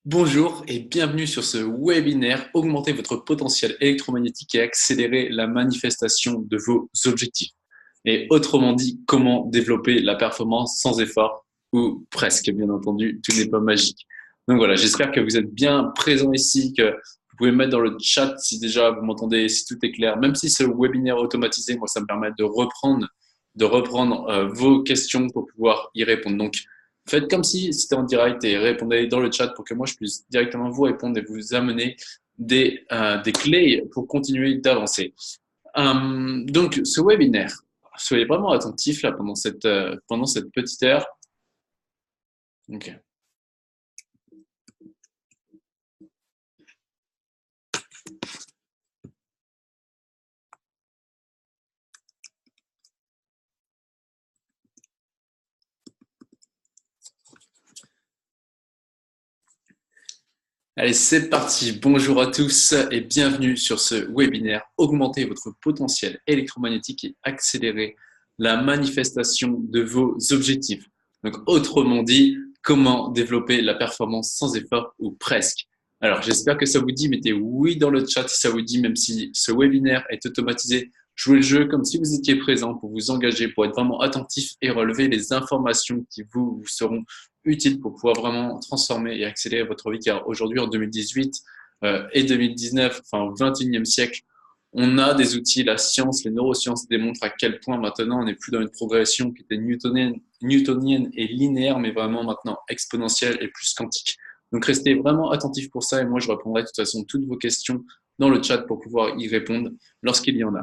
Bonjour et bienvenue sur ce webinaire Augmenter votre potentiel électromagnétique et accélérer la manifestation de vos objectifs. Et autrement dit, comment développer la performance sans effort ou presque, bien entendu, tout n'est pas magique. Donc voilà, j'espère que vous êtes bien présents ici, que vous pouvez mettre dans le chat si déjà vous m'entendez, si tout est clair. Même si c'est le webinaire automatisé, moi ça me permet de reprendre vos questions pour pouvoir y répondre. Donc faites comme si c'était en direct et répondez dans le chat pour que moi je puisse directement vous répondre et vous amener des clés pour continuer d'avancer. Donc, ce webinaire, soyez vraiment attentifs là pendant cette petite heure. Ok. Allez, c'est parti. Bonjour à tous et bienvenue sur ce webinaire Augmenter votre potentiel électromagnétique et accélérer la manifestation de vos objectifs. Donc, autrement dit, comment développer la performance sans effort ou presque. Alors, j'espère que ça vous dit. Mettez oui dans le chat si ça vous dit, même si ce webinaire est automatisé. Jouez le jeu comme si vous étiez présent pour vous engager, pour être vraiment attentif et relever les informations qui vous seront utile pour pouvoir vraiment transformer et accélérer votre vie. Car aujourd'hui, en 2018 et 2019, enfin au 21e siècle, on a des outils, la science, les neurosciences démontrent à quel point maintenant on n'est plus dans une progression qui était newtonienne et linéaire, mais vraiment maintenant exponentielle et plus quantique. Donc restez vraiment attentifs pour ça et moi je répondrai de toute façon toutes vos questions dans le chat pour pouvoir y répondre lorsqu'il y en a.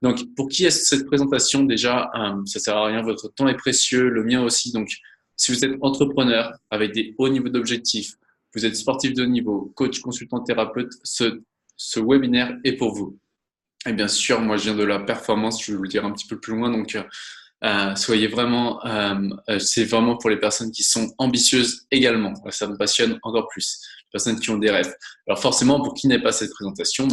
Donc pour qui est cette présentation déjà, ça sert à rien, votre temps est précieux, le mien aussi, donc si vous êtes entrepreneur avec des hauts niveaux d'objectifs, vous êtes sportif de haut niveau, coach, consultant, thérapeute, ce webinaire est pour vous. Et bien sûr, moi, je viens de la performance, je vais vous le dire un petit peu plus loin, donc soyez vraiment, c'est vraiment pour les personnes qui sont ambitieuses également. Ça me passionne encore plus. Les personnes qui ont des rêves. Alors forcément, pour qui n'est pas cette présentation,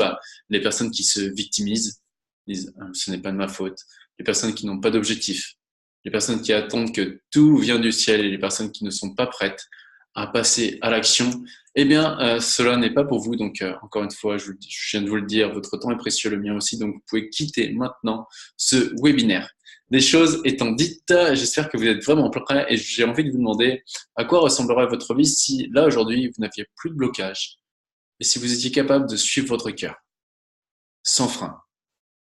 les personnes qui se victimisent, disent ce n'est pas de ma faute. Les personnes qui n'ont pas d'objectif, les personnes qui attendent que tout vient du ciel et les personnes qui ne sont pas prêtes à passer à l'action, eh bien, cela n'est pas pour vous. Donc, encore une fois, je viens de vous le dire, votre temps est précieux, le mien aussi. Donc, vous pouvez quitter maintenant ce webinaire. Des choses étant dites, j'espère que vous êtes vraiment prêts et j'ai envie de vous demander à quoi ressemblerait votre vie si, là, aujourd'hui, vous n'aviez plus de blocage et si vous étiez capable de suivre votre cœur, sans frein,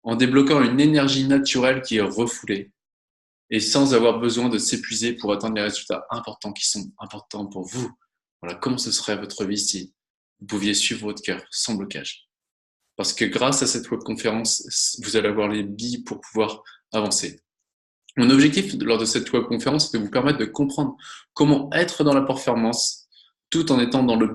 en débloquant une énergie naturelle qui est refoulée et sans avoir besoin de s'épuiser pour atteindre les résultats importants qui sont importants pour vous. Voilà, comment ce serait votre vie si vous pouviez suivre votre cœur sans blocage. Parce que grâce à cette webconférence, vous allez avoir les billes pour pouvoir avancer. Mon objectif lors de cette webconférence, c'est de vous permettre de comprendre comment être dans la performance tout en étant dans le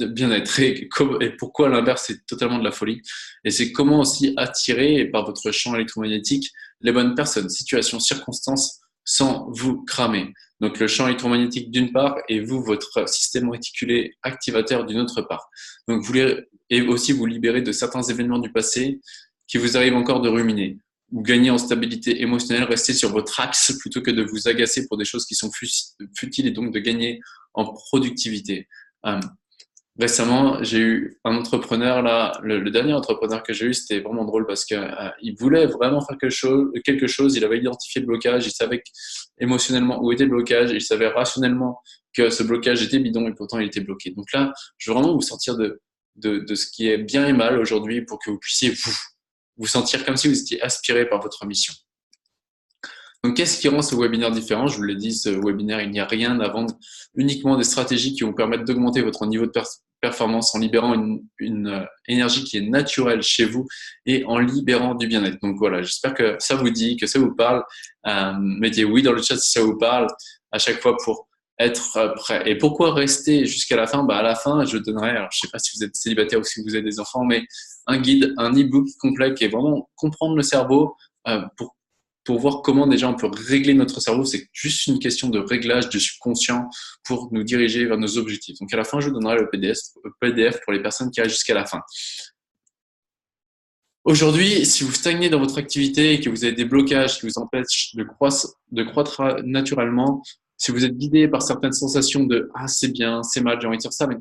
bien-être et pourquoi l'inverse c'est totalement de la folie. Et c'est comment aussi attirer par votre champ électromagnétique les bonnes personnes, situations, circonstances sans vous cramer. Donc le champ électromagnétique d'une part et vous, votre système réticulé activateur d'une autre part. Donc vous voulez et aussi vous libérer de certains événements du passé qui vous arrivent encore de ruminer ou gagner en stabilité émotionnelle, rester sur votre axe plutôt que de vous agacer pour des choses qui sont futiles et donc de gagner en productivité. Récemment, j'ai eu un entrepreneur là, le dernier entrepreneur que j'ai eu, c'était vraiment drôle parce que il voulait vraiment faire quelque chose, il avait identifié le blocage, il savait émotionnellement où était le blocage, et il savait rationnellement que ce blocage était bidon et pourtant il était bloqué. Donc là, je veux vraiment vous sortir de ce qui est bien et mal aujourd'hui pour que vous puissiez vous sentir comme si vous étiez aspiré par votre mission. Donc, qu'est-ce qui rend ce webinaire différent? Je vous l'ai dit, ce webinaire, il n'y a rien à vendre, uniquement des stratégies qui vont permettre d'augmenter votre niveau de performance en libérant une énergie qui est naturelle chez vous et en libérant du bien-être. Donc voilà, j'espère que ça vous dit, que ça vous parle. Mettez oui dans le chat si ça vous parle à chaque fois pour être prêt. Et pourquoi rester jusqu'à la fin? À la fin, je donnerai, alors je sais pas si vous êtes célibataire ou si vous avez des enfants, mais un guide, un e-book complet qui est vraiment comprendre le cerveau pour voir comment déjà on peut régler notre cerveau. C'est juste une question de réglage du subconscient pour nous diriger vers nos objectifs. Donc à la fin, je vous donnerai le PDF pour les personnes qui arrivent jusqu'à la fin. Aujourd'hui, si vous stagnez dans votre activité et que vous avez des blocages qui vous empêchent de croître naturellement, si vous êtes guidé par certaines sensations de « ah c'est bien, c'est mal, j'ai envie de faire ça », mais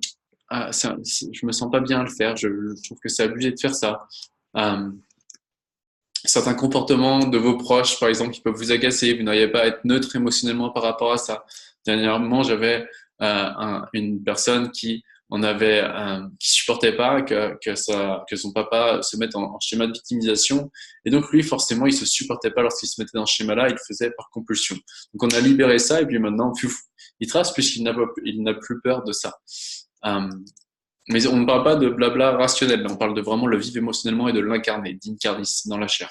je me sens pas bien à le faire. Je trouve que c'est abusé de faire ça. Euh, Certains comportements de vos proches, par exemple, qui peuvent vous agacer. Vous n'arrivez pas à être neutre émotionnellement par rapport à ça. Dernièrement, j'avais une personne qui supportait pas que son papa se mette en schéma de victimisation. Et donc, lui, forcément, il se supportait pas lorsqu'il se mettait dans ce schéma-là. Il le faisait par compulsion. Donc, on a libéré ça et puis maintenant, il trace puisqu'il n'a plus peur de ça. Euh, mais on ne parle pas de blabla rationnel, on parle de vraiment le vivre émotionnellement et de l'incarner, d'incarnis dans la chair.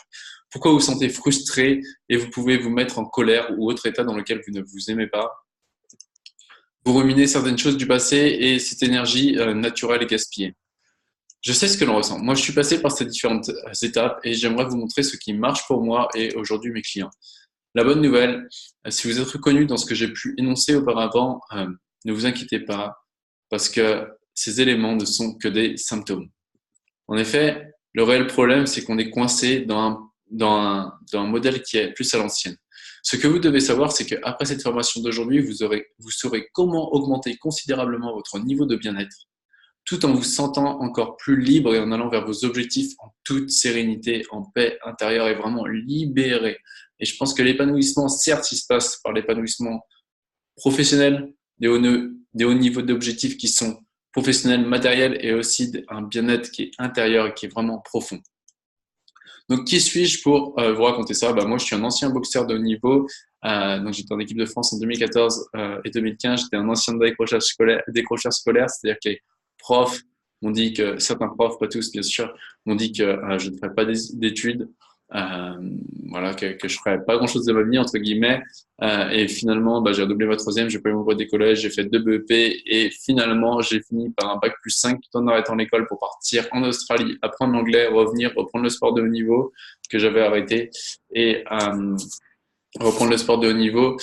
Pourquoi vous vous sentez frustré et vous pouvez vous mettre en colère ou autre état dans lequel vous ne vous aimez pas? Vous ruminez certaines choses du passé et cette énergie naturelle est gaspillée. Je sais ce que l'on ressent. Moi, je suis passé par ces différentes étapes et j'aimerais vous montrer ce qui marche pour moi et aujourd'hui mes clients. La bonne nouvelle, si vous êtes reconnu dans ce que j'ai pu énoncer auparavant, ne vous inquiétez pas parce que ces éléments ne sont que des symptômes. En effet, le réel problème, c'est qu'on est coincé dans un modèle qui est plus à l'ancienne. Ce que vous devez savoir, c'est qu'après cette formation d'aujourd'hui, vous saurez comment augmenter considérablement votre niveau de bien-être, tout en vous sentant encore plus libre et en allant vers vos objectifs en toute sérénité, en paix intérieure et vraiment libéré. Et je pense que l'épanouissement, certes, il se passe par l'épanouissement professionnel, des hauts niveaux d'objectifs qui sont professionnels, matériels et aussi un bien-être qui est intérieur et qui est vraiment profond. Donc, qui suis-je pour vous raconter ça? Moi, je suis un ancien boxeur de haut niveau. Donc, j'étais en équipe de France en 2014 et 2015. J'étais un ancien décrocheur scolaire, c'est-à-dire que les profs m'ont dit que, certains profs, pas tous bien sûr, m'ont dit que je ne ferais pas d'études, voilà, que je ferais pas grand-chose de ma vie, entre guillemets. Et finalement, j'ai redoublé ma troisième, j'ai pas eu mon brevet des collèges, j'ai fait 2 BEP et finalement, j'ai fini par un bac+5 tout en arrêtant l'école pour partir en Australie, apprendre l'anglais, revenir, reprendre le sport de haut niveau que j'avais arrêté et reprendre le sport de haut niveau,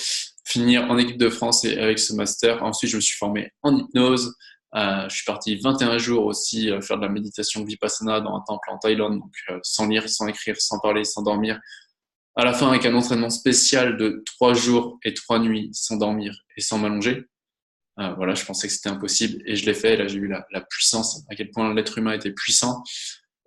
finir en équipe de France et avec ce master. Ensuite, je me suis formé en hypnose. Je suis parti 21 jours aussi faire de la méditation vipassana dans un temple en Thaïlande, donc sans lire, sans écrire, sans parler, sans dormir. À la fin, avec un entraînement spécial de 3 jours et 3 nuits sans dormir et sans m'allonger. Voilà, je pensais que c'était impossible et je l'ai fait. Et là, j'ai vu la puissance, à quel point l'être humain était puissant.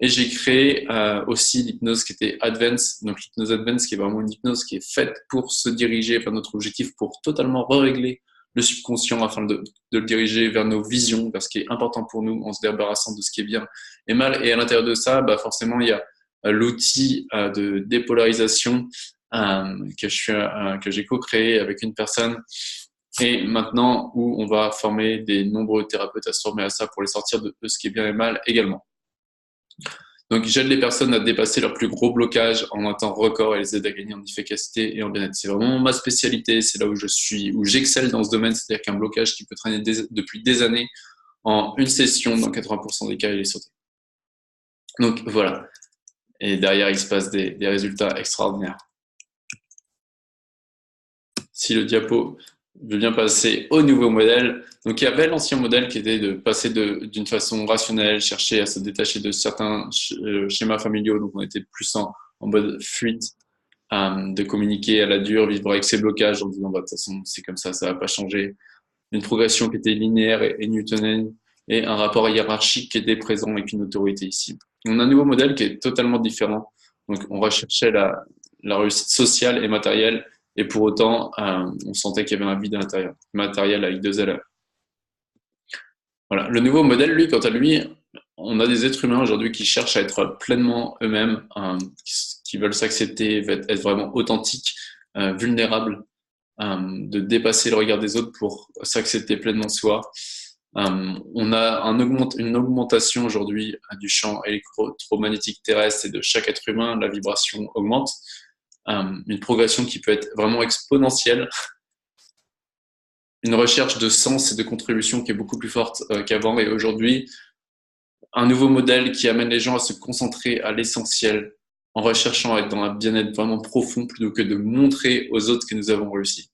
Et j'ai créé aussi l'hypnose qui était Advance. Donc l'hypnose Advance qui est vraiment une hypnose qui est faite pour se diriger vers notre objectif, pour totalement régler le subconscient afin de le diriger vers nos visions, vers ce qui est important pour nous en se débarrassant de ce qui est bien et mal. Et à l'intérieur de ça, forcément, il y a l'outil de dépolarisation que j'ai co-créé avec une personne et maintenant où on va former des nombreux thérapeutes à se former à ça pour les sortir de ce qui est bien et mal également. Donc, j'aide les personnes à dépasser leurs plus gros blocages en un temps record et les aide à gagner en efficacité et en bien-être. C'est vraiment ma spécialité, c'est là où j'excelle dans ce domaine, c'est-à-dire qu'un blocage qui peut traîner depuis des années, en une session, dans 80% des cas, il est sauté. Donc, voilà. Et derrière, il se passe des résultats extraordinaires. Si le diapo veut bien passer au nouveau modèle. Donc, il y avait l'ancien modèle qui était de passer d'une façon rationnelle, chercher à se détacher de certains schémas familiaux. Donc, on était plus en mode fuite, de communiquer à la dure, vivre avec ses blocages en disant, de toute façon, c'est comme ça va pas changer. Une progression qui était linéaire et newtonienne et un rapport hiérarchique qui était présent avec une autorité ici. On a un nouveau modèle qui est totalement différent. Donc, on recherchait la réussite sociale et matérielle. Et pour autant, on sentait qu'il y avait un vide matériel avec 2 L. Voilà. Le nouveau modèle, lui, quant à lui, on a des êtres humains aujourd'hui qui cherchent à être pleinement eux-mêmes, qui veulent s'accepter, être vraiment authentiques, vulnérables, de dépasser le regard des autres pour s'accepter pleinement soi. On a une augmentation aujourd'hui du champ électromagnétique terrestre et de chaque être humain, la vibration augmente. Une progression qui peut être vraiment exponentielle, une recherche de sens et de contribution qui est beaucoup plus forte qu'avant et aujourd'hui, un nouveau modèle qui amène les gens à se concentrer à l'essentiel en recherchant à être dans un bien-être vraiment profond plutôt que de montrer aux autres que nous avons réussi.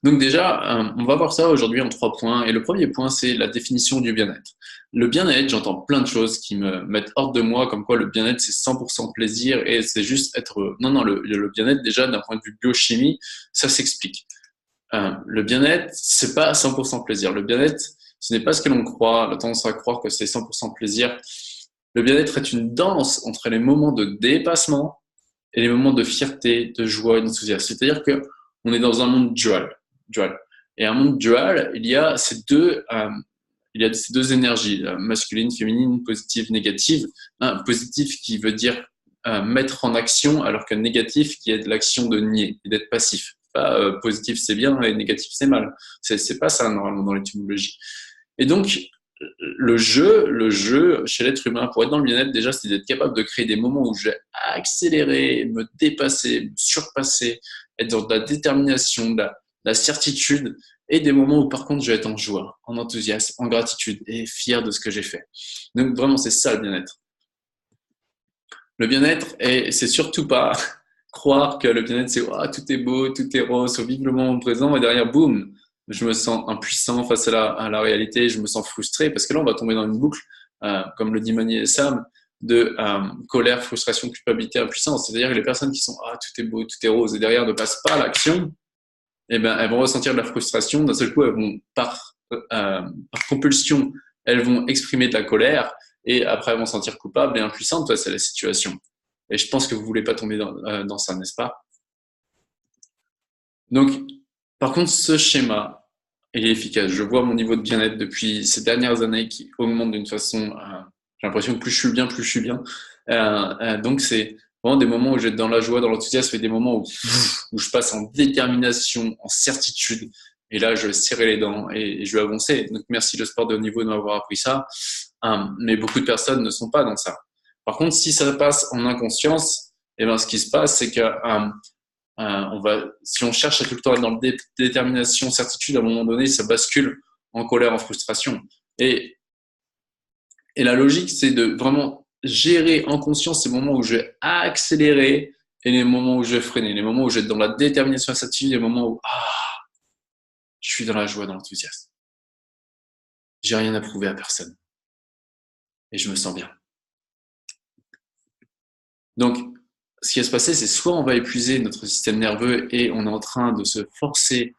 Donc déjà, on va voir ça aujourd'hui en 3 points. Et le premier point, c'est la définition du bien-être. Le bien-être, j'entends plein de choses qui me mettent hors de moi, comme quoi le bien-être, c'est 100% plaisir et c'est juste être heureux. Non, le bien-être, déjà, d'un point de vue biochimie, ça s'explique. Le bien-être, c'est pas 100% plaisir. Le bien-être, Ce n'est pas ce que l'on croit, la tendance à croire que c'est 100% plaisir. Le bien-être est une danse entre les moments de dépassement et les moments de fierté, de joie et d'enthousiasme. C'est-à-dire que on est dans un monde dual. Et un monde dual, il y a ces deux énergies, masculine, féminine, positive, négative. Un positif qui veut dire mettre en action, alors qu'un négatif qui est de l'action de nier et d'être passif. Pas positif c'est bien et négatif c'est mal. C'est pas ça normalement dans l'étymologie. Et donc le jeu chez l'être humain pour être dans le bien-être déjà, c'est d'être capable de créer des moments où je vais accélérer, me dépasser, me surpasser, être dans de la détermination, de la certitude, et des moments où par contre je vais être en joie, en enthousiasme, en gratitude et fier de ce que j'ai fait. Donc vraiment c'est ça le bien-être. Le bien-être, et c'est surtout pas croire que le bien-être c'est oh, tout est beau, tout est rose, vive le moment présent, et derrière boum, je me sens impuissant face à la réalité, je me sens frustré, parce que là on va tomber dans une boucle, comme le dit Mani et Sam, de colère, frustration, culpabilité, impuissance. C'est-à-dire que les personnes qui sont ah tout est beau, tout est rose, et derrière ne passent pas à l'action, eh ben elles vont ressentir de la frustration. D'un seul coup, elles vont par compulsion, elles vont exprimer de la colère, et après elles vont se sentir coupables et impuissantes face à la situation. Et je pense que vous voulez pas tomber dans ça, n'est-ce pas? Donc, par contre, ce schéma, il est efficace. Je vois mon niveau de bien-être depuis ces dernières années qui augmente d'une façon. J'ai l'impression que plus je suis bien, plus je suis bien. Donc, c'est vraiment des moments où je vais être dans la joie, dans l'enthousiasme, et des moments où je passe en détermination, en certitude. Et là, je vais serrer les dents et je vais avancer. Donc, merci le sport de haut niveau de m'avoir appris ça. Mais beaucoup de personnes ne sont pas dans ça. Par contre, si ça passe en inconscience, eh ben, ce qui se passe, c'est que si on cherche à tout le temps être dans la détermination, certitude, à un moment donné, ça bascule en colère, en frustration. Et, et la logique, c'est de vraiment gérer en conscience ces moments où je vais accélérer et les moments où je vais freiner, les moments où je vais être dans la détermination, la certitude, les moments où je suis dans la joie, dans l'enthousiasme. J'ai rien à prouver à personne et je me sens bien. Donc, ce qui va se passer, c'est soit on va épuiser notre système nerveux et on est en train de se forcer,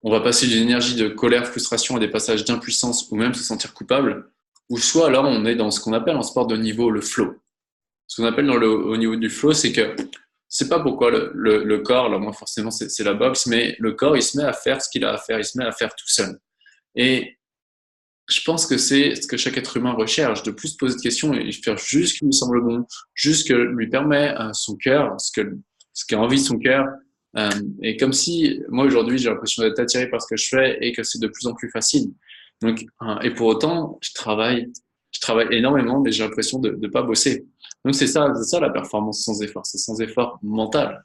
on va passer d'une énergie de colère, frustration à des passages d'impuissance ou même se sentir coupable, ou soit alors on est dans ce qu'on appelle en sport de niveau le flow. Ce qu'on appelle au niveau du flow, c'est que c'est pas pourquoi le corps, là moi forcément c'est la boxe, mais le corps il se met à faire ce qu'il a à faire, il se met à faire tout seul. Et je pense que c'est ce que chaque être humain recherche, de plus se poser de questions et faire juste ce qui lui semble bon, juste ce que lui permet son cœur, ce qu'a envie son cœur. Et comme si, moi aujourd'hui, j'ai l'impression d'être attiré par ce que je fais et que c'est de plus en plus facile. Donc, et pour autant, je travaille énormément, mais j'ai l'impression de ne pas bosser. Donc c'est ça la performance sans effort, c'est sans effort mental.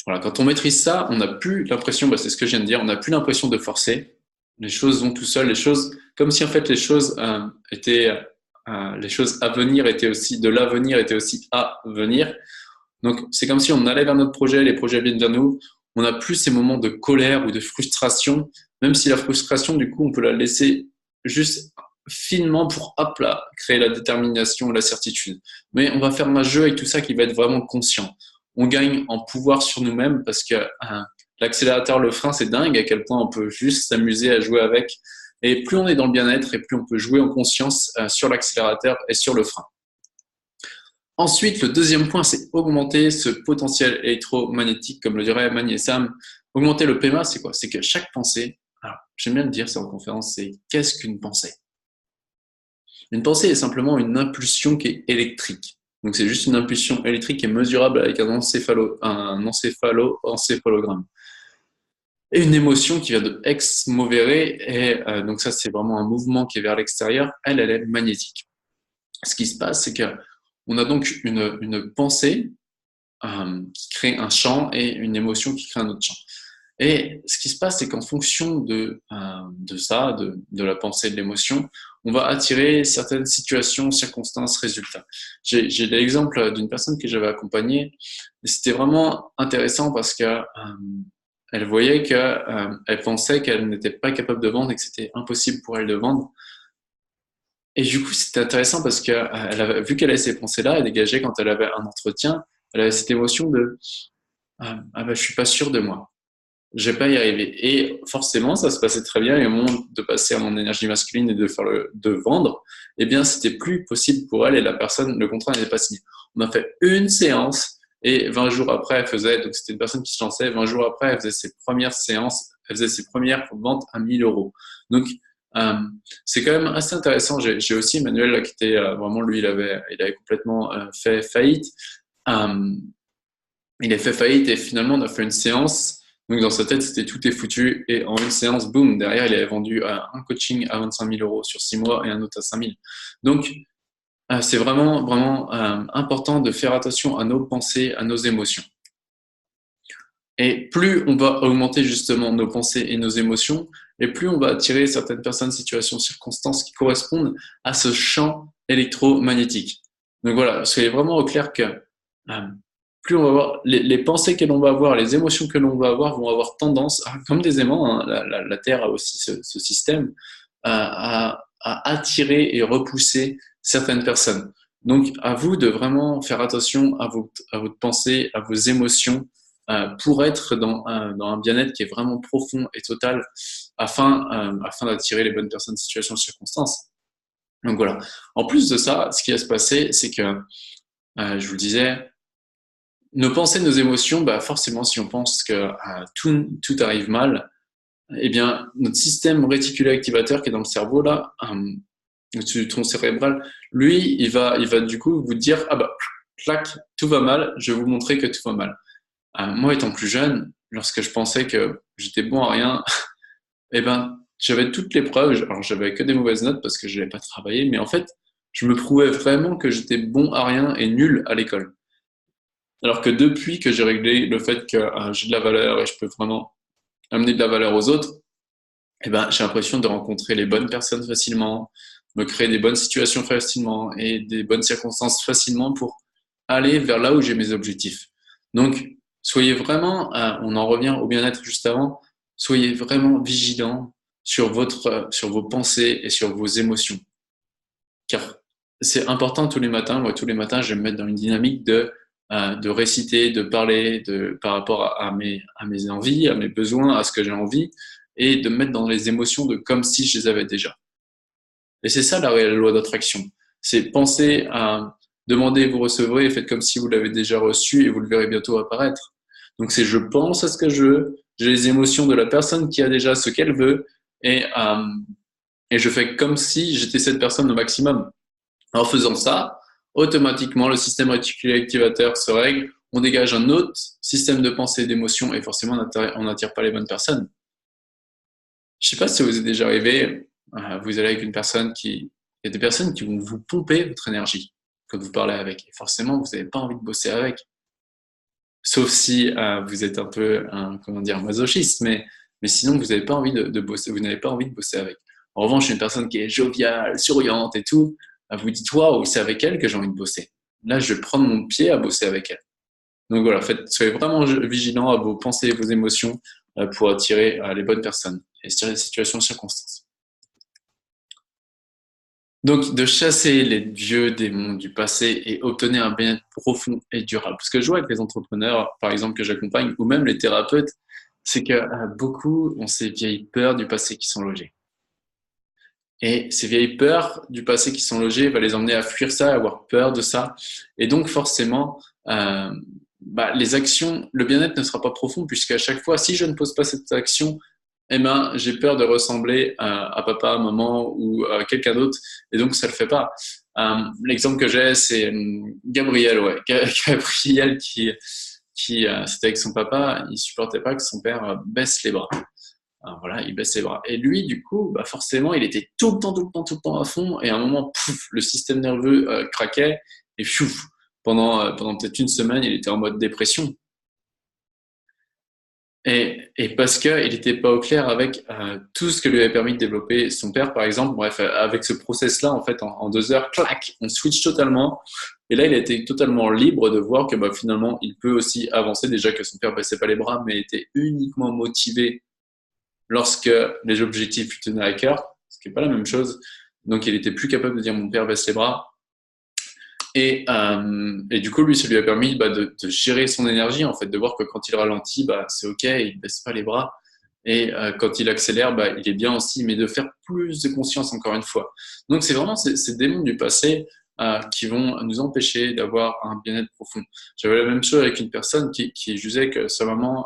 Voilà, quand on maîtrise ça, on n'a plus l'impression, c'est ce que je viens de dire, on n'a plus l'impression de forcer. Les choses vont tout seules, les choses, comme si en fait les choses les choses à venir étaient aussi, de l'avenir étaient aussi à venir. Donc c'est comme si on allait vers notre projet, les projets viennent vers nous. On n'a plus ces moments de colère ou de frustration, même si la frustration, du coup, on peut la laisser juste finement pour, hop là, créer la détermination, la certitude. Mais on va faire un jeu avec tout ça qui va être vraiment conscient. On gagne en pouvoir sur nous-mêmes parce que l'accélérateur, le frein, c'est dingue à quel point on peut juste s'amuser à jouer avec. Et plus on est dans le bien-être et plus on peut jouer en conscience sur l'accélérateur et sur le frein. Ensuite, le deuxième point, c'est augmenter ce potentiel électromagnétique, comme le dirait Mani et Sam. Augmenter le PMA, c'est quoi? C'est que chaque pensée, alors j'aime bien le dire ça en conférence, c'est qu'est-ce qu'une pensée? Une pensée est simplement une impulsion qui est électrique. Donc c'est juste une impulsion électrique qui est mesurable avec un encéphalogramme. Et une émotion qui vient de ex movere, et donc ça c'est vraiment un mouvement qui est vers l'extérieur, elle est magnétique. Ce qui se passe, c'est que on a donc une pensée qui crée un champ et une émotion qui crée un autre champ. Et ce qui se passe, c'est qu'en fonction de ça, de la pensée et de l'émotion, on va attirer certaines situations, circonstances, résultats. J'ai l'exemple d'une personne que j'avais accompagnée, et c'était vraiment intéressant parce que elle voyait qu'elle pensait qu'elle n'était pas capable de vendre et que c'était impossible pour elle de vendre. Et du coup, c'était intéressant parce que vu qu'elle avait ces pensées-là, elle dégageait quand elle avait un entretien, elle avait cette émotion de je suis pas sûre de moi. je vais pas y arriver. Et forcément, ça se passait très bien. Et au moment de passer à mon énergie masculine et de de vendre, eh bien, c'était plus possible pour elle et la personne, le contrat n'était pas signé. On a fait une séance et 20 jours après, elle faisait, donc c'était une personne qui se lançait, 20 jours après, elle faisait ses premières séances, elle faisait ses premières ventes à 1000 euros. Donc, euh, c'est quand même assez intéressant. J'ai aussi Emmanuel là, qui était vraiment, lui, il avait complètement fait faillite. Euh, il a fait faillite et finalement on a fait une séance. Donc dans sa tête, c'était tout est foutu. Et en une séance, boum, derrière, il avait vendu un coaching à 25 000 euros sur 6 mois et un autre à 5 000. Donc c'est vraiment, vraiment important de faire attention à nos pensées, à nos émotions. Et plus on va augmenter justement nos pensées et nos émotions, et plus on va attirer certaines personnes, situations, circonstances qui correspondent à ce champ électromagnétique. Donc voilà, soyez vraiment au clair que plus on va avoir les pensées que l'on va avoir, les émotions que l'on va avoir vont avoir tendance, comme des aimants, hein, la Terre a aussi ce système, à attirer et repousser certaines personnes. Donc à vous de vraiment faire attention à votre pensée, à vos émotions, pour être dans un bien-être qui est vraiment profond et total afin d'attirer les bonnes personnes, situations, circonstances. Donc voilà. En plus de ça, ce qui va se passer, c'est que, je vous le disais, nos pensées, nos émotions, bah forcément, si on pense que tout arrive mal, eh bien, notre système réticulé activateur qui est dans le cerveau, là, au-dessus du tronc cérébral, lui, il va du coup vous dire, ah bah, clac, tout va mal, je vais vous montrer que tout va mal. Moi, étant plus jeune, lorsque je pensais que j'étais bon à rien, eh ben, j'avais toutes les preuves. Alors, j'avais que des mauvaises notes parce que je n'avais pas travaillé, mais en fait, je me prouvais vraiment que j'étais bon à rien et nul à l'école. Alors que depuis que j'ai réglé le fait que j'ai de la valeur et je peux vraiment amener de la valeur aux autres, eh ben, j'ai l'impression de rencontrer les bonnes personnes facilement, me créer des bonnes situations facilement et des bonnes circonstances facilement pour aller vers là où j'ai mes objectifs. Donc, soyez vraiment, on en revient au bien-être juste avant, soyez vraiment vigilant sur vos pensées et sur vos émotions. Car c'est important tous les matins. Moi, tous les matins, je vais me mettre dans une dynamique de réciter, de parler par rapport à mes envies, à mes besoins, à ce que j'ai envie, et de me mettre dans les émotions de comme si je les avais déjà. Et c'est ça la réelle loi d'attraction. C'est penser à demander, vous recevrez, et faites comme si vous l'avez déjà reçu et vous le verrez bientôt apparaître. Donc c'est je pense à ce que je veux, j'ai les émotions de la personne qui a déjà ce qu'elle veut et, euh, et je fais comme si j'étais cette personne au maximum. En faisant ça, automatiquement, le système réticulé activateur se règle, on dégage un autre système de pensée et d'émotion et forcément, on n'attire pas les bonnes personnes. Je sais pas si ça vous est déjà arrivé, vous allez avec une personne il y a des personnes qui vont vous pomper votre énergie quand vous parlez avec. Et forcément, vous n'avez pas envie de bosser avec. Sauf si vous êtes un peu, comment dire, masochiste, mais sinon, vous n'avez pas envie de bosser, vous n'avez pas envie de bosser avec. En revanche, une personne qui est joviale, souriante et tout, vous dites, waouh, c'est avec elle que j'ai envie de bosser. Là, je vais prendre mon pied à bosser avec elle. Donc voilà, soyez vraiment vigilant à vos pensées et vos émotions pour attirer les bonnes personnes et attirer les situations et circonstances. Donc, de chasser les vieux démons du passé et obtenir un bien-être profond et durable. Ce que je vois avec les entrepreneurs, par exemple, que j'accompagne, ou même les thérapeutes, c'est que beaucoup ont ces vieilles peurs du passé qui sont logées. Et ces vieilles peurs du passé qui sont logées va les emmener à fuir ça, à avoir peur de ça. Et donc, forcément, les actions, le bien-être ne sera pas profond, puisqu'à chaque fois, si je ne pose pas cette action, eh ben, j'ai peur de ressembler à papa, à maman ou à quelqu'un d'autre, et donc ça le fait pas. L'exemple que j'ai, c'est Gabriel, ouais, Gabriel qui c'était avec son papa, il supportait pas que son père baisse les bras. Alors voilà, il baisse les bras. Et lui, du coup, bah forcément, il était tout le temps, tout le temps, tout le temps à fond, et à un moment, pouf, le système nerveux craquait, et piouf, pendant peut-être une semaine, il était en mode dépression. Et parce qu'il n'était pas au clair avec tout ce que lui avait permis de développer son père, par exemple. Bref, avec ce process-là, en fait, en 2 heures, clac, on switch totalement. Et là, il a été totalement libre de voir que bah, finalement, il peut aussi avancer. Déjà que son père baissait pas les bras, mais était uniquement motivé lorsque les objectifs lui tenaient à cœur, ce qui n'est pas la même chose. Donc, il était plus capable de dire mon père baisse les bras. Et du coup, lui, ça lui a permis de gérer son énergie, en fait, de voir que quand il ralentit, c'est OK, il ne baisse pas les bras. Et quand il accélère, il est bien aussi, mais de faire plus de conscience encore une fois. Donc, c'est vraiment ces démons du passé qui vont nous empêcher d'avoir un bien-être profond. J'avais la même chose avec une personne qui jugeait que sa maman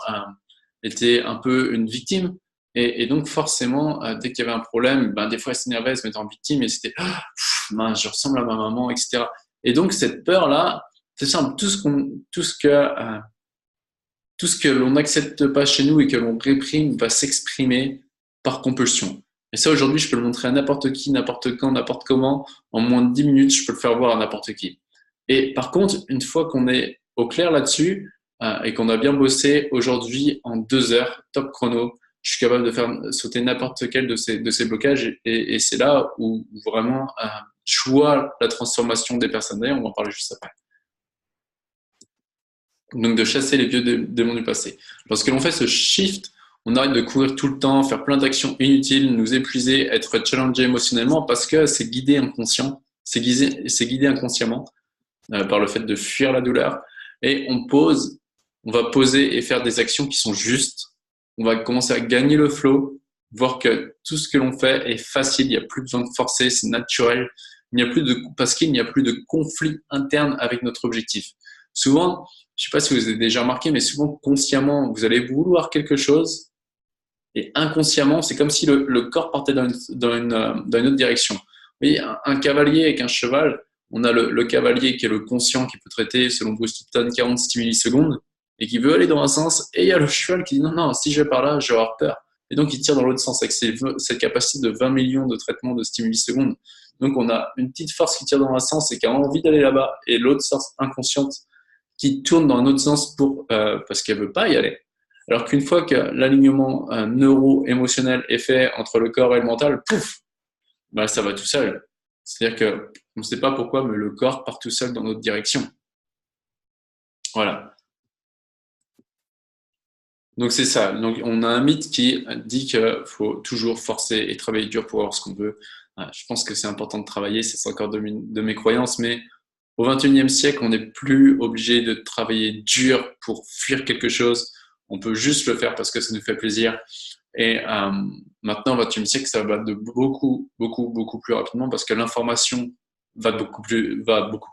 était un peu une victime. Et donc, forcément, dès qu'il y avait un problème, des fois, elle s'énervait, elle se mettait en victime et c'était ah, mince, je ressemble à ma maman, etc. Et donc, cette peur-là, c'est simple, tout ce que l'on n'accepte pas chez nous et que l'on réprime va s'exprimer par compulsion. Et ça, aujourd'hui, je peux le montrer à n'importe qui, n'importe quand, n'importe comment. En moins de 10 minutes, je peux le faire voir à n'importe qui. Et par contre, une fois qu'on est au clair là-dessus et qu'on a bien bossé, aujourd'hui, en 2 heures, top chrono, je suis capable de faire sauter n'importe quel de ces blocages. Et c'est là où vraiment je vois la transformation des personnes. D'ailleurs, on va en parler juste après. Donc, de chasser les vieux démons du passé. Lorsque l'on fait ce shift, on arrête de courir tout le temps, faire plein d'actions inutiles, nous épuiser, être challengé émotionnellement parce que c'est guidé inconscient, c'est guidé inconsciemment par le fait de fuir la douleur. Et on va poser et faire des actions qui sont justes. On va commencer à gagner le flow, voir que tout ce que l'on fait est facile, il n'y a plus besoin de forcer, c'est naturel. Parce qu'il n'y a plus de conflit interne avec notre objectif. Souvent, je ne sais pas si vous avez déjà remarqué, mais souvent consciemment, vous allez vouloir quelque chose et inconsciemment, c'est comme si le corps partait dans une autre direction. Vous voyez, un cavalier avec un cheval, on a le cavalier qui est le conscient qui peut traiter, selon Bruce Lipton, 40 stimuli secondes et qui veut aller dans un sens, et il y a le cheval qui dit non, non, si je vais par là, je vais avoir peur. Et donc, il tire dans l'autre sens avec cette capacité de 20 millions de traitements de stimuli secondes. Donc, on a une petite force qui tire dans un sens et qui a envie d'aller là-bas, et l'autre force inconsciente qui tourne dans un autre sens parce qu'elle veut pas y aller. Alors qu'une fois que l'alignement neuro-émotionnel est fait entre le corps et le mental, pouf, ça va tout seul. C'est-à-dire que on ne sait pas pourquoi, mais le corps part tout seul dans notre direction. Voilà. Donc c'est ça. Donc on a un mythe qui dit qu'il faut toujours forcer et travailler dur pour avoir ce qu'on veut. Je pense que c'est important de travailler, c'est encore de mes croyances, mais au XXIe siècle, on n'est plus obligé de travailler dur pour fuir quelque chose. On peut juste le faire parce que ça nous fait plaisir. Et maintenant, au XXIe siècle, ça va de beaucoup, beaucoup, beaucoup plus rapidement parce que l'information va beaucoup plus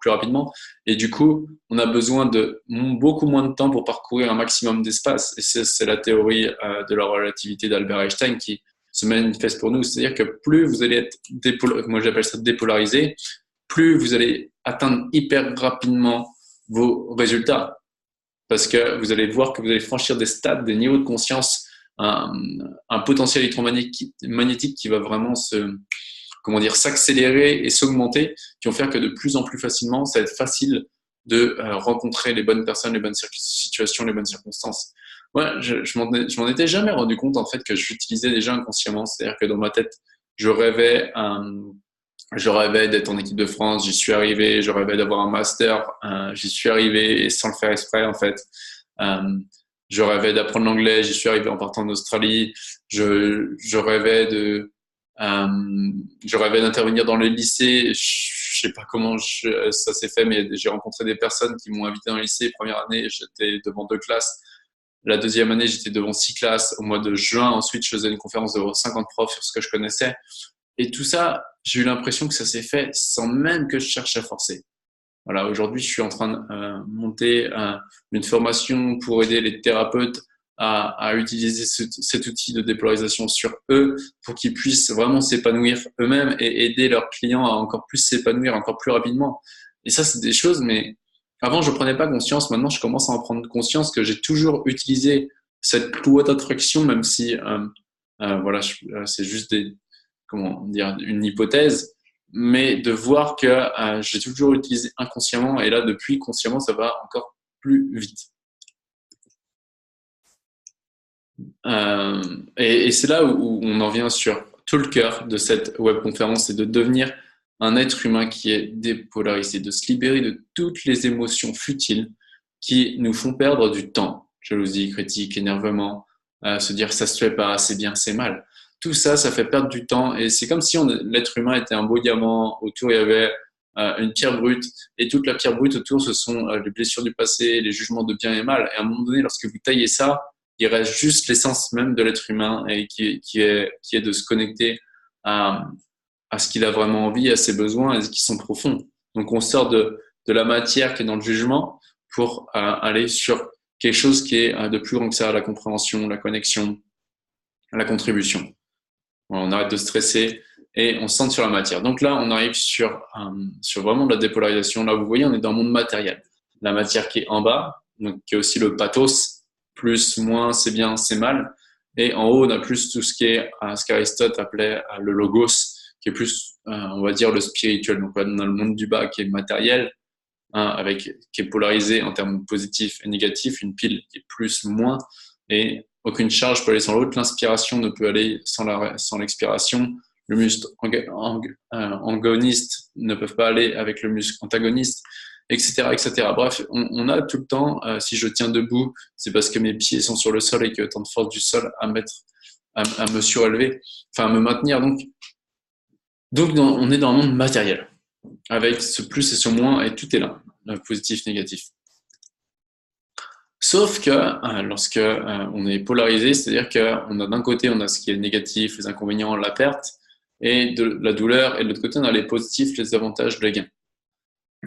rapidement. Et du coup, on a besoin de beaucoup moins de temps pour parcourir un maximum d'espace. Et c'est la théorie de la relativité d'Albert Einstein qui se manifeste pour nous. C'est-à-dire que plus vous allez être moi j'appelle ça dépolarisé, plus vous allez atteindre hyper rapidement vos résultats. Parce que vous allez voir que vous allez franchir des stades, des niveaux de conscience, un potentiel électromagnétique qui va vraiment s'accélérer et s'augmenter, qui vont faire que de plus en plus facilement, ça va être facile de rencontrer les bonnes personnes, les bonnes situations, les bonnes circonstances. Moi, je m'en étais jamais rendu compte en fait que j'utilisais déjà inconsciemment. C'est-à-dire que dans ma tête, je rêvais d'être en équipe de France, j'y suis arrivé, je rêvais d'avoir un master, j'y suis arrivé et sans le faire exprès en fait. Euh, je rêvais d'apprendre l'anglais, j'y suis arrivé en partant d'Australie. Je rêvais je rêvais d'intervenir dans les lycées. Je sais pas comment ça s'est fait, mais j'ai rencontré des personnes qui m'ont invité dans les lycées. Première année, j'étais devant 2 classes. La deuxième année, j'étais devant 6 classes. Au mois de juin, ensuite, je faisais une conférence devant 50 profs sur ce que je connaissais. Et tout ça, j'ai eu l'impression que ça s'est fait sans même que je cherche à forcer. Voilà, aujourd'hui, je suis en train de monter une formation pour aider les thérapeutes à utiliser cet outil de dépolarisation sur eux pour qu'ils puissent vraiment s'épanouir eux-mêmes et aider leurs clients à encore plus s'épanouir encore plus rapidement. Et ça, c'est des choses, mais avant, je prenais pas conscience. Maintenant, je commence à en prendre conscience que j'ai toujours utilisé cette loi d'attraction, même si, voilà, c'est juste comment dire, une hypothèse, mais de voir que j'ai toujours utilisé inconsciemment et là, depuis, consciemment, ça va encore plus vite. Et c'est là où on en vient sur tout le cœur de cette webconférence, c'est de devenir un être humain qui est dépolarisé, de se libérer de toutes les émotions futiles qui nous font perdre du temps. Jalousie, critique, énervement, se dire ça se fait pas, c'est bien, c'est mal. Tout ça, ça fait perdre du temps et c'est comme si l'être humain était un beau diamant. Autour, il y avait une pierre brute, et toute la pierre brute autour, ce sont les blessures du passé, les jugements de bien et mal. Et à un moment donné, lorsque vous taillez ça, il reste juste l'essence même de l'être humain et qui est de se connecter à ce qu'il a vraiment envie, à ses besoins et qui sont profonds. Donc on sort de la matière qui est dans le jugement pour aller sur quelque chose qui est de plus grand que ça, la compréhension, la connexion, la contribution. On arrête de stresser et on se centre sur la matière. Donc là, on arrive sur vraiment de la dépolarisation. Là, vous voyez, on est dans le monde matériel. La matière qui est en bas, donc qui est aussi le pathos, plus, moins, c'est bien, c'est mal. Et en haut, on a plus tout ce qui est ce qu'Aristote appelait le logos, qui est plus, on va dire, le spirituel. Donc, on a le monde du bas qui est matériel, qui est polarisé en termes positifs et négatifs, une pile qui est plus, moins, et aucune charge peut aller sans l'autre. L'inspiration ne peut aller sans l'expiration. Le muscle antagoniste ne peut pas aller avec le muscle antagoniste, etc., etc. Bref, on a tout le temps, si je tiens debout, c'est parce que mes pieds sont sur le sol et qu'il y a autant de force du sol à me surélever, enfin à me maintenir. Donc on est dans un monde matériel, avec ce plus et ce moins, et tout est là, positif, négatif. Sauf que lorsque on est polarisé, c'est-à-dire qu'on a d'un côté, on a ce qui est négatif, les inconvénients, la perte, et de la douleur, et de l'autre côté, on a les positifs, les avantages, le gain.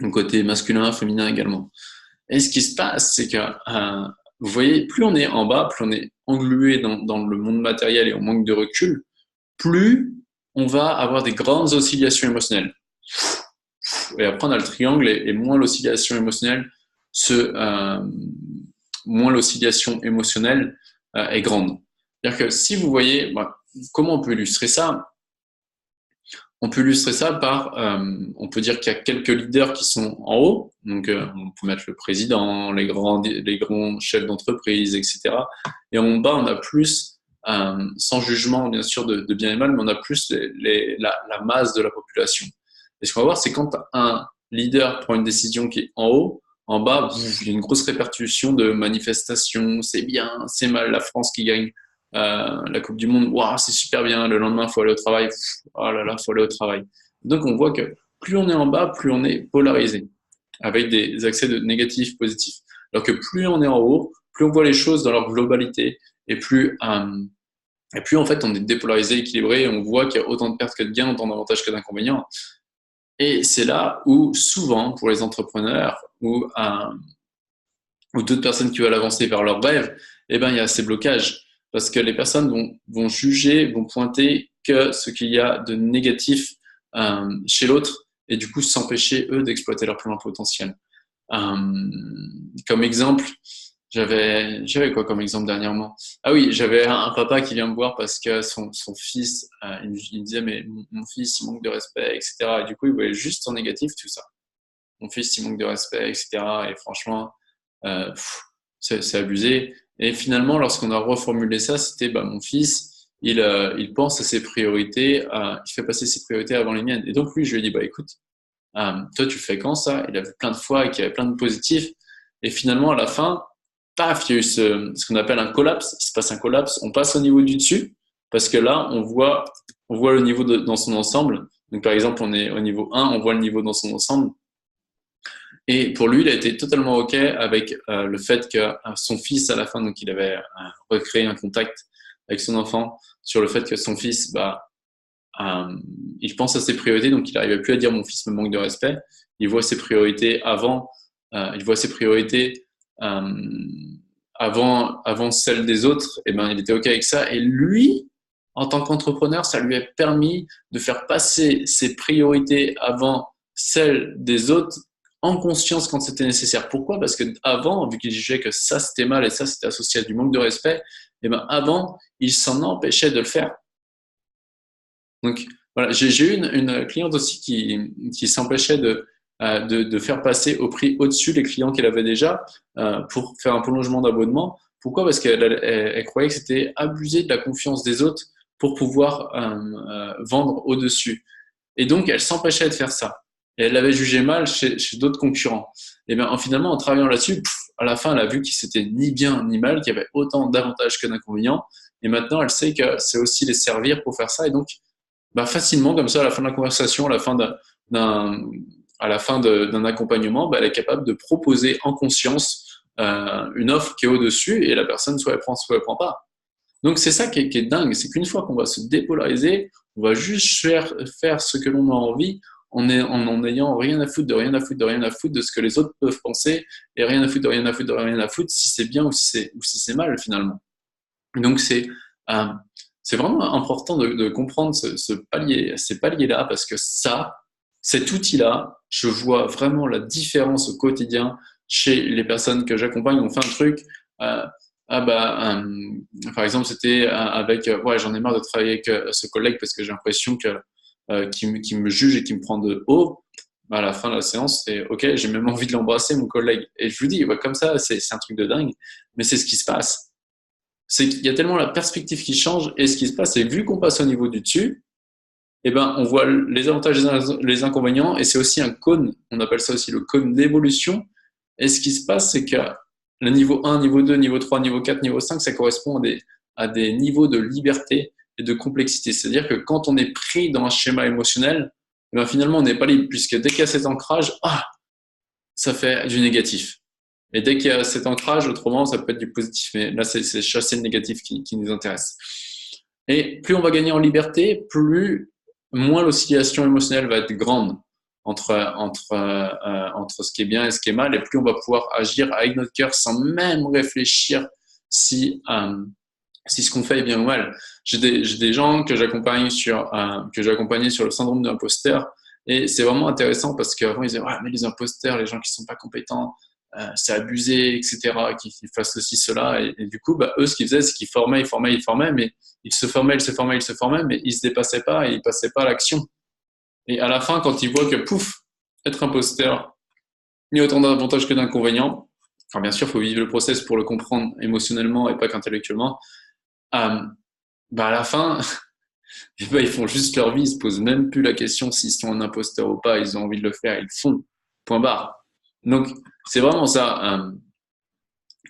Donc côté masculin, féminin également. Et ce qui se passe, c'est que vous voyez, plus on est en bas, plus on est englué dans le monde matériel et on manque de recul, plus on va avoir des grandes oscillations émotionnelles. Et après, on a le triangle et moins l'oscillation émotionnelle moins l'oscillation émotionnelle est grande. C'est-à-dire que si vous voyez, comment on peut illustrer ça? On peut illustrer ça par, on peut dire qu'il y a quelques leaders qui sont en haut, donc on peut mettre le président, les grands chefs d'entreprise, etc. Et en bas, on a plus, sans jugement bien sûr de bien et mal, mais on a plus la masse de la population. Et ce qu'on va voir, c'est quand un leader prend une décision qui est en haut, en bas, il y a une grosse répercussion de manifestations, c'est bien, c'est mal, la France qui gagne la Coupe du Monde, waouh, c'est super bien, le lendemain, il faut aller au travail, oh là là, il faut aller au travail. Donc on voit que plus on est en bas, plus on est polarisé, avec des accès de négatifs, positifs. Alors que plus on est en haut, plus on voit les choses dans leur globalité, et plus en fait on est dépolarisé, équilibré, et on voit qu'il y a autant de pertes que de gains, autant d'avantages que d'inconvénients. Et c'est là où, souvent, pour les entrepreneurs ou d'autres personnes qui veulent avancer vers leurs rêves, il y a ces blocages. Parce que les personnes vont juger, vont pointer que ce qu'il y a de négatif chez l'autre et du coup s'empêcher, eux, d'exploiter leur plein potentiel. Comme exemple, j'avais quoi comme exemple dernièrement? Ah oui, j'avais un papa qui vient me voir parce que son fils, il me disait, mais mon fils, il manque de respect, etc. Et du coup, il voyait juste en négatif tout ça. Mon fils, il manque de respect, etc. Et franchement, c'est abusé. Et finalement, lorsqu'on a reformulé ça, c'était mon fils, il pense à ses priorités, il fait passer ses priorités avant les miennes. Et donc lui, je lui ai dit, écoute, toi, tu fais quand ça? Il a vu plein de fois et qu'il y avait plein de positifs. Et finalement, à la fin, paf, il y a eu ce qu'on appelle un collapse. Il se passe un collapse. On passe au niveau du dessus parce que là, on voit le niveau dans son ensemble. Donc, par exemple, on est au niveau 1, on voit le niveau dans son ensemble. Et pour lui, il a été totalement OK avec le fait que son fils, à la fin, donc il avait recréé un contact avec son enfant sur le fait que son fils, il pense à ses priorités, donc il n'arrivait plus à dire mon fils me manque de respect. Il voit ses priorités avant celles des autres. Et il était OK avec ça. Et lui, en tant qu'entrepreneur, ça lui a permis de faire passer ses priorités avant celles des autres en conscience quand c'était nécessaire. Pourquoi? Parce que avant, vu qu'il jugeait que ça c'était mal et ça c'était associé à du manque de respect, avant, il s'en empêchait de le faire. Donc voilà, j'ai eu une cliente aussi qui s'empêchait de faire passer au prix au-dessus les clients qu'elle avait déjà pour faire un prolongement d'abonnement. Pourquoi? Parce qu'elle croyait que c'était abuser de la confiance des autres pour pouvoir vendre au-dessus. Et donc, elle s'empêchait de faire ça. Et elle l'avait jugé mal chez d'autres concurrents. Et finalement, en travaillant là-dessus, à la fin, elle a vu que c'était ni bien ni mal, qu'il y avait autant d'avantages que d'inconvénients. Et maintenant, elle sait que c'est aussi les servir pour faire ça. Et donc, facilement, comme ça, à la fin de la conversation, à la fin à la fin d'un accompagnement, elle est capable de proposer en conscience une offre qui est au-dessus et la personne soit elle prend pas. Donc c'est ça qui est dingue, c'est qu'une fois qu'on va se dépolariser, on va juste faire ce que l'on a envie en ayant rien à foutre, de rien à foutre, de rien à foutre de ce que les autres peuvent penser et rien à foutre, de rien à foutre, de rien à foutre si c'est bien ou si c'est mal finalement. Donc c'est vraiment important de comprendre ces paliers-là parce que cet outil-là, je vois vraiment la différence au quotidien chez les personnes que j'accompagne. On fait un truc, euh, par exemple, c'était avec, ouais, j'en ai marre de travailler avec ce collègue parce que j'ai l'impression qu'il me juge et qu'il me prend de haut. À la fin de la séance, c'est OK, j'ai même envie de l'embrasser, mon collègue. Et je vous dis, ouais, comme ça, c'est un truc de dingue, mais c'est ce qui se passe. C'est qu'il y a tellement la perspective qui change et ce qui se passe, c'est vu qu'on passe au niveau du dessus, eh ben, on voit les avantages et les inconvénients et c'est aussi un cône, on appelle ça aussi le cône d'évolution. Et ce qui se passe, c'est que le niveau 1, niveau 2, niveau 3, niveau 4, niveau 5, ça correspond à des niveaux de liberté et de complexité. C'est-à-dire que quand on est pris dans un schéma émotionnel, eh ben, finalement, on n'est pas libre puisque dès qu'il y a cet ancrage, ça fait du négatif. Et dès qu'il y a cet ancrage, autrement, ça peut être du positif. Mais là, c'est chasser le négatif qui nous intéresse. Et plus on va gagner en liberté, moins l'oscillation émotionnelle va être grande entre ce qui est bien et ce qui est mal. Et plus on va pouvoir agir avec notre cœur sans même réfléchir si ce qu'on fait est bien ou mal. J'ai des gens que j'accompagne sur le syndrome de l'imposteur. Et c'est vraiment intéressant parce qu'avant, ils disaient, ouais, mais les imposteurs, les gens qui sont pas compétents, c'est abusé, etc., qui fassent ceci, cela. Et du coup, eux, ce qu'ils faisaient, c'est qu'ils formaient, mais ils se formaient, mais ils se dépassaient pas et ils passaient pas à l'action. Et à la fin, quand ils voient que, pouf, être imposteur, il y a autant d'avantages que d'inconvénients, enfin, bien sûr, il faut vivre le process pour le comprendre émotionnellement et pas qu'intellectuellement, à la fin, ils font juste leur vie, ils se posent même plus la question s'ils sont un imposteur ou pas, ils ont envie de le faire, ils le font, point barre. Donc, c'est vraiment ça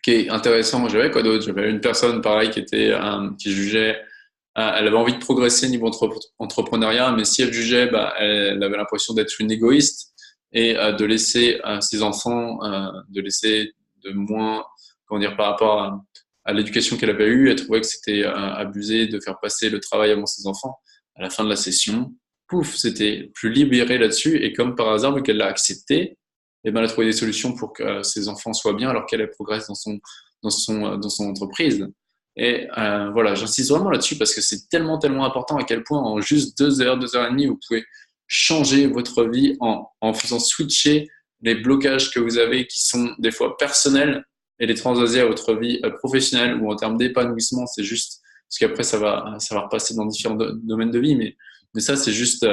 qui est intéressant. J'avais quoi d'autre? J'avais une personne, pareil, qui jugeait, elle avait envie de progresser niveau entrepreneuriat, mais si elle jugeait, elle avait l'impression d'être une égoïste et de laisser ses enfants, de laisser de moins, comment dire, par rapport à l'éducation qu'elle avait eue, elle trouvait que c'était abusé de faire passer le travail avant ses enfants. À la fin de la session, pouf, c'était plus libéré là-dessus et comme par hasard, vu qu'elle l'a accepté, elle a trouvé des solutions pour que ses enfants soient bien alors qu'elle progresse dans son entreprise. Et voilà, j'insiste vraiment là-dessus parce que c'est tellement, tellement important à quel point en juste 2 heures, 2 heures et demie, vous pouvez changer votre vie en faisant switcher les blocages que vous avez qui sont des fois personnels et les transvaser à votre vie professionnelle ou en termes d'épanouissement. C'est juste, parce qu'après, ça va repasser dans différents domaines de vie, mais ça, c'est juste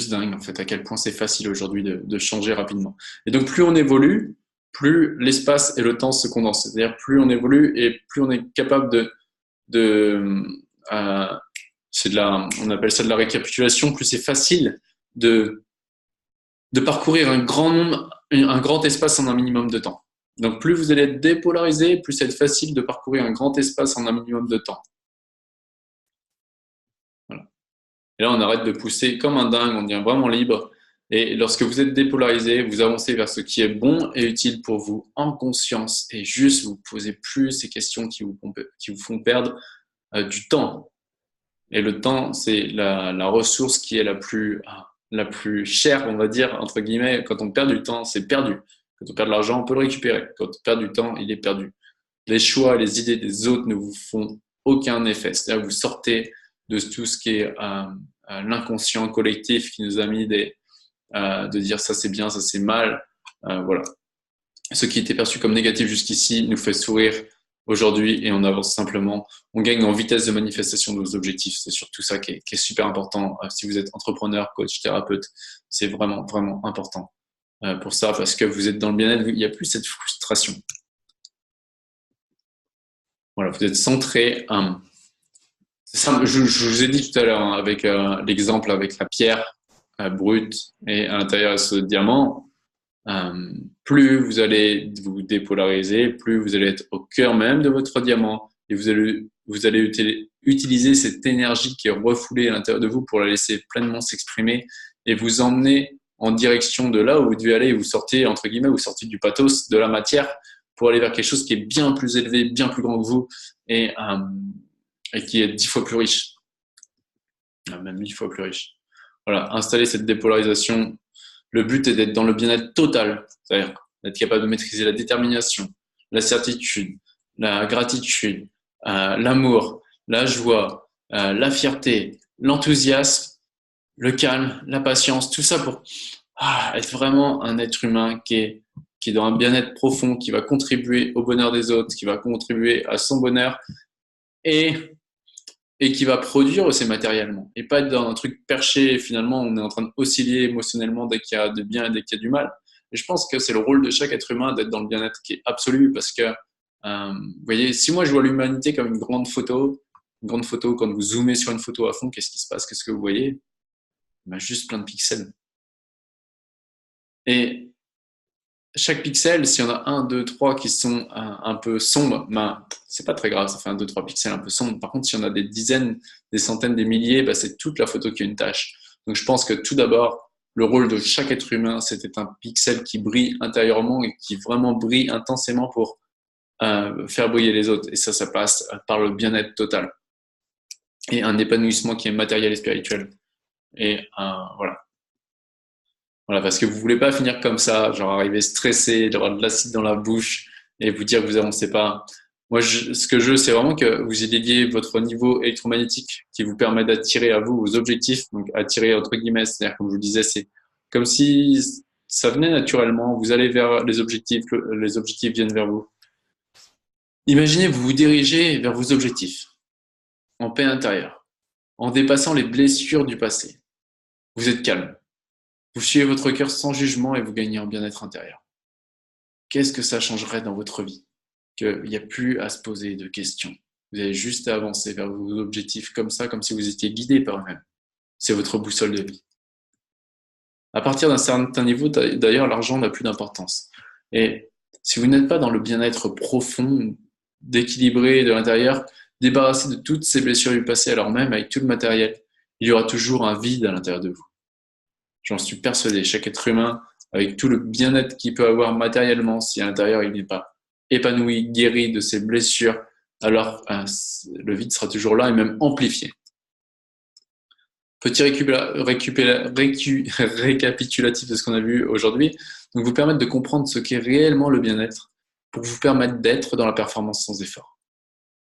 dingue, en fait, à quel point c'est facile aujourd'hui de changer rapidement. Et donc, plus on évolue, plus l'espace et le temps se condensent. C'est-à-dire, plus on évolue et plus on est capable on appelle ça de la récapitulation, plus c'est facile de parcourir un grand espace en un minimum de temps. Donc, plus vous allez être dépolarisé, plus c'est facile de parcourir un grand espace en un minimum de temps. Voilà. Et là, on arrête de pousser comme un dingue, on devient vraiment libre. Et lorsque vous êtes dépolarisé, vous avancez vers ce qui est bon et utile pour vous en conscience et juste vous posez plus ces questions qui vous font perdre du temps. Et le temps, c'est la ressource qui est la plus chère, on va dire, entre guillemets. Quand on perd du temps, c'est perdu. Quand on perd de l'argent, on peut le récupérer. Quand on perd du temps, il est perdu. Les choix, les idées des autres ne vous font aucun effet. C'est-à-dire que vous sortez de tout ce qui est l'inconscient collectif qui nous a mis de dire ça c'est bien, ça c'est mal. Voilà. Ce qui était perçu comme négatif jusqu'ici nous fait sourire aujourd'hui et on avance simplement. On gagne en vitesse de manifestation de nos objectifs. C'est surtout ça qui est super important. Si vous êtes entrepreneur, coach, thérapeute, c'est vraiment, vraiment important pour ça parce que vous êtes dans le bien-être. Il n'y a plus cette frustration. Voilà, vous êtes centré. C'est simple. Je vous ai dit tout à l'heure avec l'exemple avec la pierre brute et à l'intérieur de ce diamant. Plus vous allez vous dépolariser, plus vous allez être au cœur même de votre diamant et vous allez utiliser cette énergie qui est refoulée à l'intérieur de vous pour la laisser pleinement s'exprimer et vous emmener en direction de là où vous devez aller et vous sortez, entre guillemets, vous sortez du pathos, de la matière pour aller vers quelque chose qui est bien plus élevé, bien plus grand que vous et qui est 10 fois plus riche, même 1000 fois plus riche. Voilà, installer cette dépolarisation. Le but est d'être dans le bien-être total, c'est-à-dire d'être capable de maîtriser la détermination, la certitude, la gratitude, l'amour, la joie, la fierté, l'enthousiasme, le calme, la patience, tout ça pour être vraiment un être humain qui est dans un bien-être profond, qui va contribuer au bonheur des autres, qui va contribuer à son bonheur et qui va produire aussi matériellement et pas être dans un truc perché et finalement on est en train d'osciller émotionnellement dès qu'il y a de bien et dès qu'il y a du mal. Et je pense que c'est le rôle de chaque être humain d'être dans le bien-être qui est absolu parce que, vous voyez, si moi je vois l'humanité comme une grande photo, quand vous zoomez sur une photo à fond, qu'est-ce qui se passe? Qu'est-ce que vous voyez? Ben, juste plein de pixels. Et chaque pixel, s'il y en a un, deux, trois qui sont un peu sombres, ben, c'est pas très grave, ça fait un, deux, trois pixels un peu sombres. Par contre, s'il y en a des dizaines, des centaines, des milliers, ben, c'est toute la photo qui a une tache. Donc, je pense que tout d'abord, le rôle de chaque être humain, c'était un pixel qui brille intérieurement et qui vraiment brille intensément pour faire briller les autres. Et ça passe par le bien-être total et un épanouissement qui est matériel et spirituel. Et voilà. Voilà, parce que vous voulez pas finir comme ça, genre arriver stressé, avoir de l'acide dans la bouche et vous dire que vous avancez pas. Moi, ce que je veux, c'est vraiment que vous y dédiez votre niveau électromagnétique qui vous permet d'attirer à vous vos objectifs, donc attirer entre guillemets, c'est-à-dire comme je vous disais, c'est comme si ça venait naturellement, vous allez vers les objectifs viennent vers vous. Imaginez, vous vous dirigez vers vos objectifs, en paix intérieure, en dépassant les blessures du passé. Vous êtes calme. Vous suivez votre cœur sans jugement et vous gagnez en bien-être intérieur. Qu'est-ce que ça changerait dans votre vie? Qu'il n'y a plus à se poser de questions. Vous avez juste à avancer vers vos objectifs comme ça, comme si vous étiez guidé par eux-mêmes. C'est votre boussole de vie. À partir d'un certain niveau, d'ailleurs, l'argent n'a plus d'importance. Et si vous n'êtes pas dans le bien-être profond, d'équilibré de l'intérieur, débarrassé de toutes ces blessures du passé, alors même avec tout le matériel, il y aura toujours un vide à l'intérieur de vous. J'en suis persuadé. Chaque être humain, avec tout le bien-être qu'il peut avoir matériellement, si à l'intérieur il n'est pas épanoui, guéri de ses blessures, alors le vide sera toujours là et même amplifié. Petit récapitulatif de ce qu'on a vu aujourd'hui, donc vous permettre de comprendre ce qu'est réellement le bien-être pour vous permettre d'être dans la performance sans effort.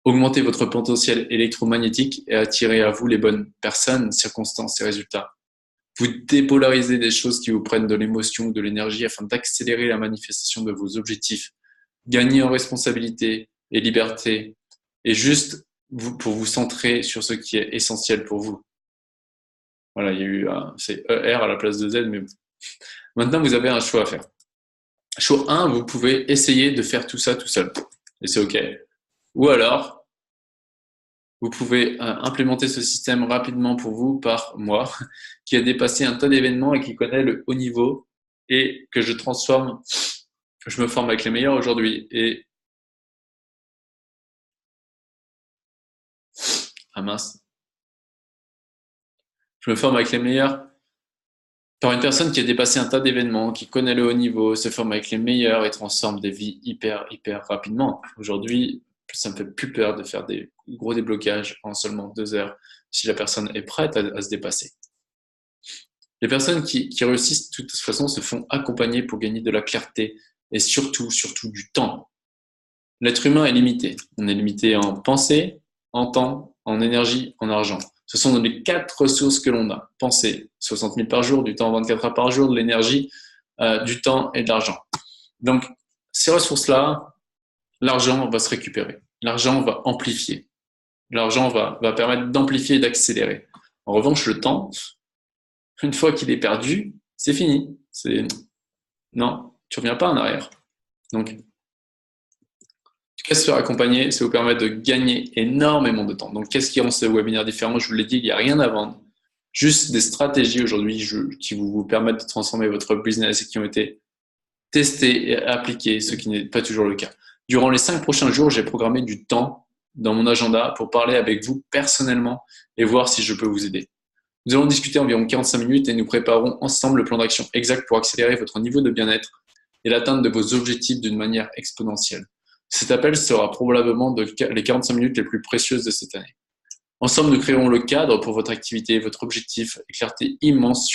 Augmentez votre potentiel électromagnétique et attirez à vous les bonnes personnes, circonstances et résultats. Vous dépolarisez des choses qui vous prennent de l'émotion ou de l'énergie afin d'accélérer la manifestation de vos objectifs. Gagnez en responsabilité et liberté et juste pour vous centrer sur ce qui est essentiel pour vous. Voilà, il y a eu c'est ER à la place de Z, mais maintenant vous avez un choix à faire. Choix 1, vous pouvez essayer de faire tout ça tout seul. Et c'est OK. Ou alors, vous pouvez implémenter ce système rapidement pour vous par moi, qui a dépassé un tas d'événements et qui connaît le haut niveau et que je transforme, je me forme avec les meilleurs aujourd'hui. Et mince. Je me forme avec les meilleurs par une personne qui a dépassé un tas d'événements, qui connaît le haut niveau, se forme avec les meilleurs et transforme des vies hyper rapidement. Aujourd'hui, ça me fait plus peur de faire des gros déblocages en seulement 2 heures si la personne est prête à se dépasser. Les personnes qui réussissent de toute façon se font accompagner pour gagner de la clarté et surtout du temps. L'être humain est limité. On est limité en pensée, en temps, en énergie, en argent. Ce sont les 4 ressources que l'on a. Pensée, 60 000 par jour, du temps 24 heures par jour, de l'énergie, du temps et de l'argent. Donc, ces ressources-là, l'argent va se récupérer. L'argent va amplifier. L'argent va permettre d'amplifier et d'accélérer. En revanche, le temps, une fois qu'il est perdu, c'est fini. Non, tu reviens pas en arrière. Donc, se faire accompagner, ça vous permet de gagner énormément de temps. Donc, qu'est-ce qui rend ce webinaire différent? Je vous l'ai dit, il n'y a rien à vendre. Juste des stratégies aujourd'hui qui vous permettent de transformer votre business et qui ont été testées et appliquées, ce qui n'est pas toujours le cas. Durant les 5 prochains jours, j'ai programmé du temps dans mon agenda pour parler avec vous personnellement et voir si je peux vous aider. Nous allons discuter environ 45 minutes et nous préparerons ensemble le plan d'action exact pour accélérer votre niveau de bien-être et l'atteinte de vos objectifs d'une manière exponentielle. Cet appel sera probablement les 45 minutes les plus précieuses de cette année. Ensemble, nous créerons le cadre pour votre activité, votre objectif, et clarté immense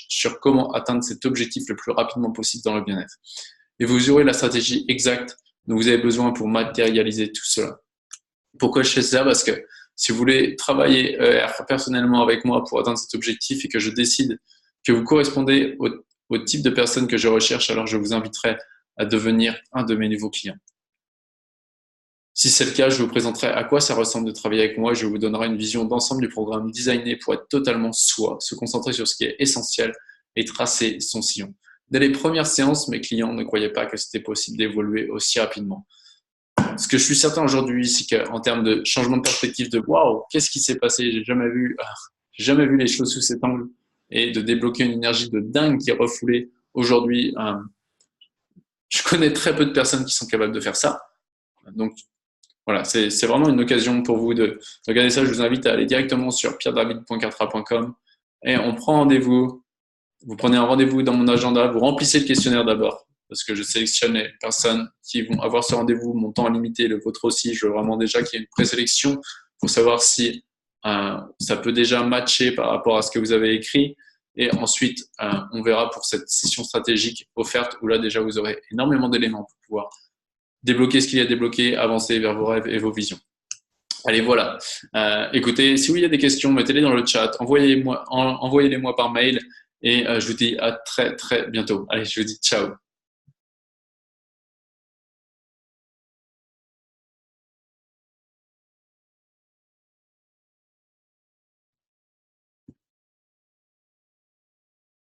sur comment atteindre cet objectif le plus rapidement possible dans le bien-être. Et vous aurez la stratégie exacte dont vous avez besoin pour matérialiser tout cela. Pourquoi je fais ça? Parce que si vous voulez travailler personnellement avec moi pour atteindre cet objectif et que je décide que vous correspondez au type de personne que je recherche, alors je vous inviterai à devenir un de mes nouveaux clients. Si c'est le cas, je vous présenterai à quoi ça ressemble de travailler avec moi et je vous donnerai une vision d'ensemble du programme designé pour être totalement soi, se concentrer sur ce qui est essentiel et tracer son sillon. Dès les premières séances, mes clients ne croyaient pas que c'était possible d'évoluer aussi rapidement. Ce que je suis certain aujourd'hui, c'est qu'en termes de changement de perspective, de waouh, qu'est-ce qui s'est passé? J'ai jamais vu les choses sous cet angle et de débloquer une énergie de dingue qui est refoulée. Aujourd'hui, je connais très peu de personnes qui sont capables de faire ça. Donc, voilà, c'est vraiment une occasion pour vous de regarder ça. Je vous invite à aller directement sur pierredavid.cartra.com et on prend rendez-vous. Vous prenez un rendez-vous dans mon agenda, vous remplissez le questionnaire d'abord parce que je sélectionne les personnes qui vont avoir ce rendez-vous. Mon temps est limité, le vôtre aussi. Je veux vraiment déjà qu'il y ait une présélection pour savoir si ça peut déjà matcher par rapport à ce que vous avez écrit. Et ensuite, on verra pour cette session stratégique offerte où là déjà vous aurez énormément d'éléments pour pouvoir débloquer ce qu'il y a à débloquer, avancer vers vos rêves et vos visions. Allez, voilà. Écoutez, si vous y a des questions, mettez-les dans le chat, envoyez-les-moi par mail et je vous dis à très, très bientôt. Allez, je vous dis ciao.